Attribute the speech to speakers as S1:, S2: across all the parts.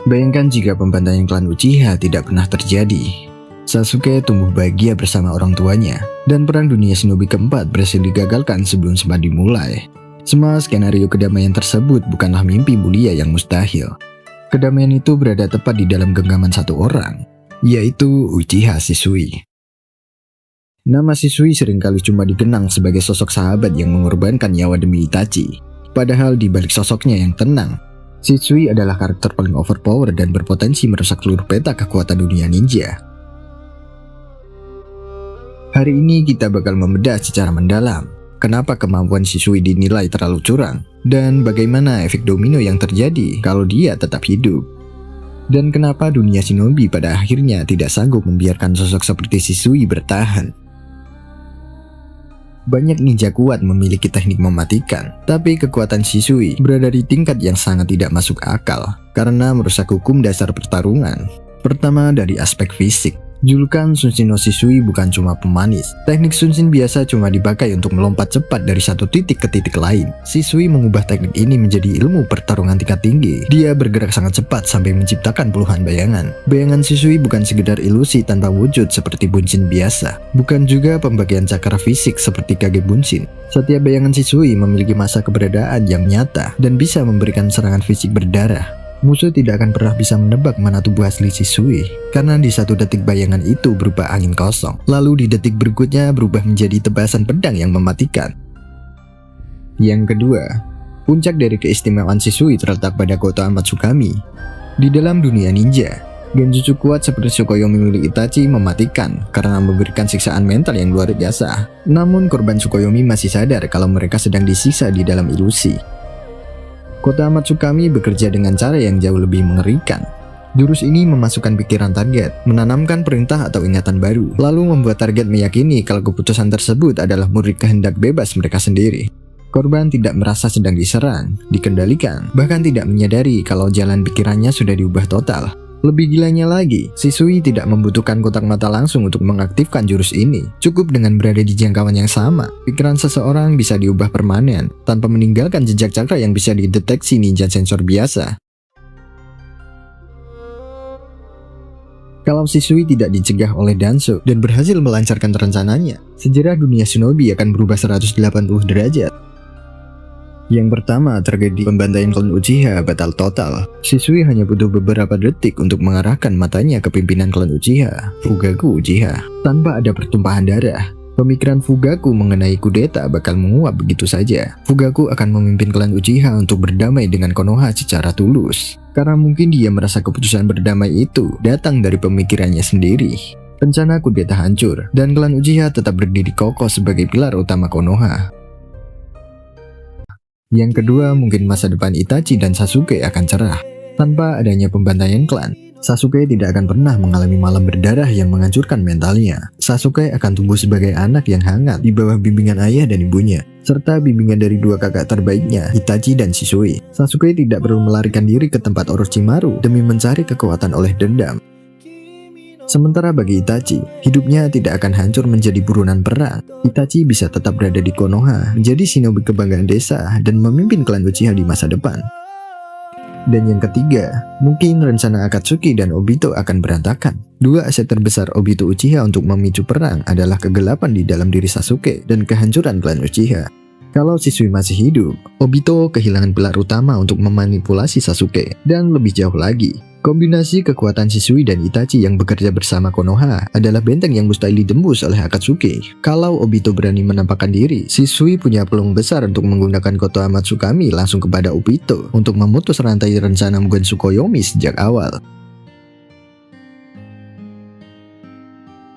S1: Bayangkan jika pembantaian klan Uchiha tidak pernah terjadi. Sasuke tumbuh bahagia bersama orang tuanya, dan perang dunia shinobi keempat berhasil digagalkan sebelum sempat dimulai. Semua skenario kedamaian tersebut bukanlah mimpi mulia yang mustahil. Kedamaian itu berada tepat di dalam genggaman satu orang, yaitu Uchiha Shisui. Nama Shisui seringkali cuma dikenang sebagai sosok sahabat yang mengorbankan nyawa demi Itachi. Padahal di balik sosoknya yang tenang, Shisui adalah karakter paling overpower dan berpotensi merusak seluruh peta kekuatan dunia ninja. Hari ini kita bakal membedah secara mendalam kenapa kemampuan Shisui dinilai terlalu curang, dan bagaimana efek domino yang terjadi kalau dia tetap hidup. Dan kenapa dunia shinobi pada akhirnya tidak sanggup membiarkan sosok seperti Shisui bertahan. Banyak ninja kuat memiliki teknik mematikan, tapi kekuatan Shisui berada di tingkat yang sangat tidak masuk akal karena merusak hukum dasar pertarungan. Pertama, dari aspek fisik. Julukan Sunshin no Shisui bukan cuma pemanis. Teknik Sunshin biasa cuma dipakai untuk melompat cepat dari satu titik ke titik lain. Shisui mengubah teknik ini menjadi ilmu pertarungan tingkat tinggi. Dia bergerak sangat cepat sampai menciptakan puluhan bayangan. Bayangan Shisui bukan sekedar ilusi tanpa wujud seperti Bunshin biasa. Bukan juga pembagian cakra fisik seperti Kage Bunshin. Setiap bayangan Shisui memiliki masa keberadaan yang nyata dan bisa memberikan serangan fisik berdarah. Musuh tidak akan pernah bisa menebak mana tubuh asli Shisui, karena di satu detik bayangan itu berupa angin kosong, lalu di detik berikutnya berubah menjadi tebasan pedang yang mematikan. Yang kedua, puncak dari keistimewaan Shisui terletak pada Koto Amatsukami. Di dalam dunia ninja, genjutsu kuat seperti Tsukuyomi milik Itachi mematikan karena memberikan siksaan mental yang luar biasa. Namun korban Tsukuyomi masih sadar kalau mereka sedang disiksa di dalam ilusi. Koto Amatsukami bekerja dengan cara yang jauh lebih mengerikan. Jurus ini memasukkan pikiran target, menanamkan perintah atau ingatan baru, lalu membuat target meyakini kalau keputusan tersebut adalah murni kehendak bebas mereka sendiri. Korban tidak merasa sedang diserang, dikendalikan, bahkan tidak menyadari kalau jalan pikirannya sudah diubah total. Lebih gilanya lagi, Shisui tidak membutuhkan kotak mata langsung untuk mengaktifkan jurus ini. Cukup dengan berada di jangkauan yang sama, pikiran seseorang bisa diubah permanen, tanpa meninggalkan jejak cakra yang bisa dideteksi ninja sensor biasa. Kalau Shisui tidak dicegah oleh Danzo dan berhasil melancarkan rencananya, sejarah dunia shinobi akan berubah 180 derajat. Yang pertama terjadi pembantaian klan Uchiha batal total. Shisui hanya butuh beberapa detik untuk mengarahkan matanya ke pimpinan klan Uchiha, Fugaku Uchiha. Tanpa ada pertumpahan darah, pemikiran Fugaku mengenai kudeta bakal menguap begitu saja. Fugaku akan memimpin klan Uchiha untuk berdamai dengan Konoha secara tulus. Karena mungkin dia merasa keputusan berdamai itu datang dari pemikirannya sendiri. Rencana kudeta hancur, dan klan Uchiha tetap berdiri kokoh sebagai pilar utama Konoha. Yang kedua, mungkin masa depan Itachi dan Sasuke akan cerah. Tanpa adanya pembantaian klan, Sasuke tidak akan pernah mengalami malam berdarah yang menghancurkan mentalnya. Sasuke akan tumbuh sebagai anak yang hangat di bawah bimbingan ayah dan ibunya, serta bimbingan dari dua kakak terbaiknya, Itachi dan Shisui. Sasuke tidak perlu melarikan diri ke tempat Orochimaru demi mencari kekuatan oleh dendam. Sementara bagi Itachi, hidupnya tidak akan hancur menjadi buronan perang. Itachi bisa tetap berada di Konoha, menjadi shinobi kebanggaan desa, dan memimpin klan Uchiha di masa depan. Dan yang ketiga, mungkin rencana Akatsuki dan Obito akan berantakan. Dua aset terbesar Obito Uchiha untuk memicu perang adalah kegelapan di dalam diri Sasuke dan kehancuran klan Uchiha. Kalau Shisui masih hidup, Obito kehilangan pilar utama untuk memanipulasi Sasuke. Dan lebih jauh lagi, kombinasi kekuatan Shisui dan Itachi yang bekerja bersama Konoha adalah benteng yang mustahil ditembus oleh Akatsuki. Kalau Obito berani menampakkan diri, Shisui punya peluang besar untuk menggunakan Koto Amatsukami langsung kepada Obito untuk memutus rantai rencana Mugen Tsukuyomi sejak awal.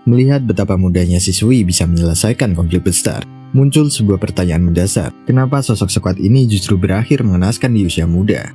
S1: Melihat betapa mudahnya Shisui bisa menyelesaikan konflik besar, muncul sebuah pertanyaan mendasar. Kenapa sosok sekuat ini justru berakhir mengenaskan di usia muda?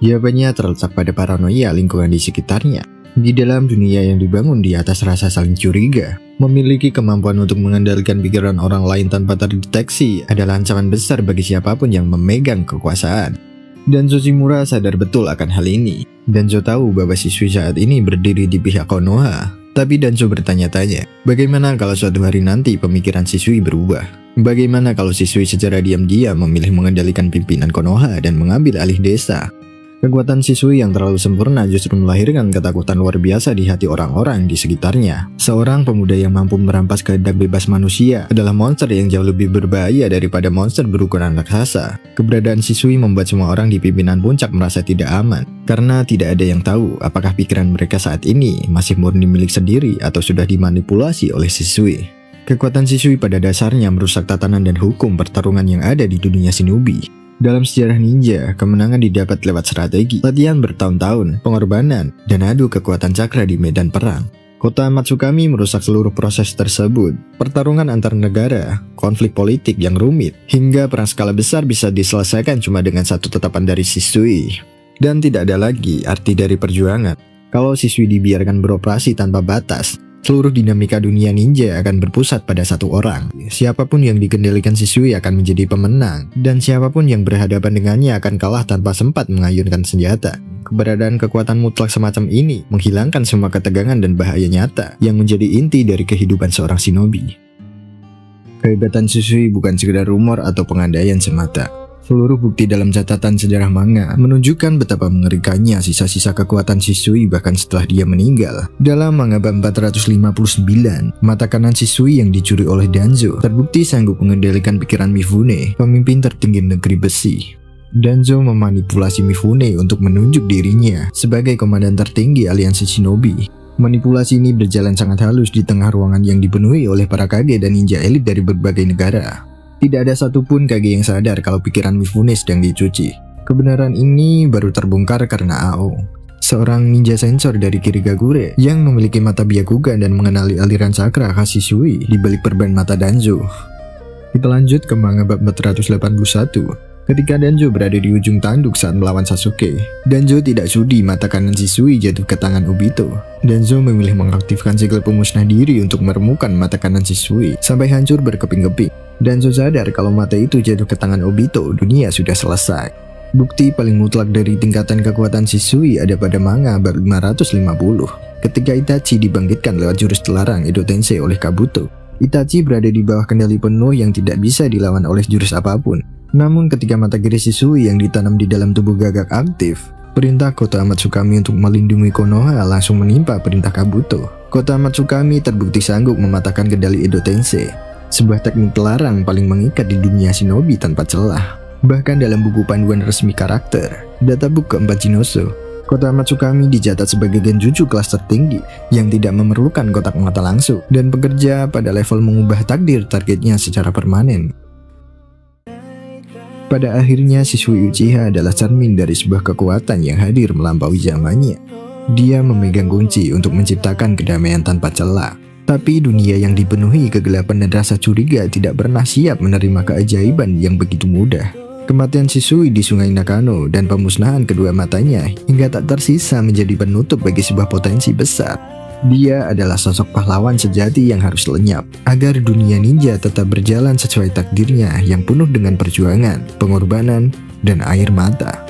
S1: Jawabannya terletak pada paranoia lingkungan di sekitarnya. Di dalam dunia yang dibangun di atas rasa saling curiga, memiliki kemampuan untuk mengendalikan pikiran orang lain tanpa terdeteksi adalah ancaman besar bagi siapapun yang memegang kekuasaan. Dan Tsushimura sadar betul akan hal ini. Danzo tahu bahwa Shisui saat ini berdiri di pihak Konoha. Tapi Danzo bertanya-tanya, bagaimana kalau suatu hari nanti pemikiran Shisui berubah? Bagaimana kalau Shisui secara diam-diam memilih mengendalikan pimpinan Konoha dan mengambil alih desa? Kekuatan Shisui yang terlalu sempurna justru melahirkan ketakutan luar biasa di hati orang-orang di sekitarnya. Seorang pemuda yang mampu merampas kehendak bebas manusia adalah monster yang jauh lebih berbahaya daripada monster berukuran raksasa. Keberadaan Shisui membuat semua orang di pimpinan puncak merasa tidak aman, karena tidak ada yang tahu apakah pikiran mereka saat ini masih murni milik sendiri atau sudah dimanipulasi oleh Shisui. Kekuatan Shisui pada dasarnya merusak tatanan dan hukum pertarungan yang ada di dunia shinobi. Dalam sejarah ninja, kemenangan didapat lewat strategi, latihan bertahun-tahun, pengorbanan, dan adu kekuatan cakra di medan perang. Kota Matsukami merusak seluruh proses tersebut. Pertarungan antar negara, konflik politik yang rumit, hingga perang skala besar bisa diselesaikan cuma dengan satu tetapan dari Shisui. Dan tidak ada lagi arti dari perjuangan. Kalau Shisui dibiarkan beroperasi tanpa batas, seluruh dinamika dunia ninja akan berpusat pada satu orang. Siapapun yang dikendalikan Shisui akan menjadi pemenang, dan siapapun yang berhadapan dengannya akan kalah tanpa sempat mengayunkan senjata. Keberadaan kekuatan mutlak semacam ini menghilangkan semua ketegangan dan bahaya nyata yang menjadi inti dari kehidupan seorang shinobi. Kehebatan Shisui bukan sekedar rumor atau pengandaian semata. Seluruh bukti dalam catatan sejarah manga menunjukkan betapa mengerikannya sisa-sisa kekuatan Shisui bahkan setelah dia meninggal. Dalam manga bab 459, mata kanan Shisui yang dicuri oleh Danzo terbukti sanggup mengendalikan pikiran Mifune, pemimpin tertinggi negeri besi. Danzo memanipulasi Mifune untuk menunjuk dirinya sebagai komandan tertinggi aliansi shinobi. Manipulasi ini berjalan sangat halus di tengah ruangan yang dipenuhi oleh para kage dan ninja elit dari berbagai negara. Tidak ada satupun kage yang sadar kalau pikiran Mifune sedang dicuci. Kebenaran ini baru terbongkar karena Ao, seorang ninja sensor dari Kirigakure yang memiliki mata Byakugan dan mengenali aliran cakra khas Shisui di balik perban mata Danzo. Kita lanjut ke manga bab 481. Ketika Danzo berada di ujung tanduk saat melawan Sasuke, Danzo tidak sudi mata kanan Shisui jatuh ke tangan Obito. Danzo memilih mengaktifkan segel pemusnah diri untuk meremukkan mata kanan Shisui sampai hancur berkeping-keping. Danzo sadar kalau mata itu jatuh ke tangan Obito, dunia sudah selesai. Bukti paling mutlak dari tingkatan kekuatan Shisui ada pada manga bab 550. Ketika Itachi dibangkitkan lewat jurus terlarang Edo Tensei oleh Kabuto, Itachi berada di bawah kendali penuh yang tidak bisa dilawan oleh jurus apapun. Namun ketika mata kiri Shisui yang ditanam di dalam tubuh gagak aktif, perintah Kota Matsukami untuk melindungi Konoha langsung menimpa perintah Kabuto. Kota Matsukami terbukti sanggup mematahkan kendali Edo Tensei, sebuah teknik terlarang paling mengikat di dunia shinobi tanpa celah. Bahkan dalam buku panduan resmi karakter, Databook keempat Jinoso, Kota Matsukami dicatat sebagai genjutsu kelas tertinggi yang tidak memerlukan kotak mata langsung dan bekerja pada level mengubah takdir targetnya secara permanen. Pada akhirnya Shisui Uchiha adalah cermin dari sebuah kekuatan yang hadir melampaui zamannya. Dia memegang kunci untuk menciptakan kedamaian tanpa celah. Tapi dunia yang dipenuhi kegelapan dan rasa curiga tidak pernah siap menerima keajaiban yang begitu mudah. Kematian Shisui di Sungai Nakano dan pemusnahan kedua matanya hingga tak tersisa menjadi penutup bagi sebuah potensi besar. Dia adalah sosok pahlawan sejati yang harus lenyap agar dunia ninja tetap berjalan sesuai takdirnya yang penuh dengan perjuangan, pengorbanan, dan air mata.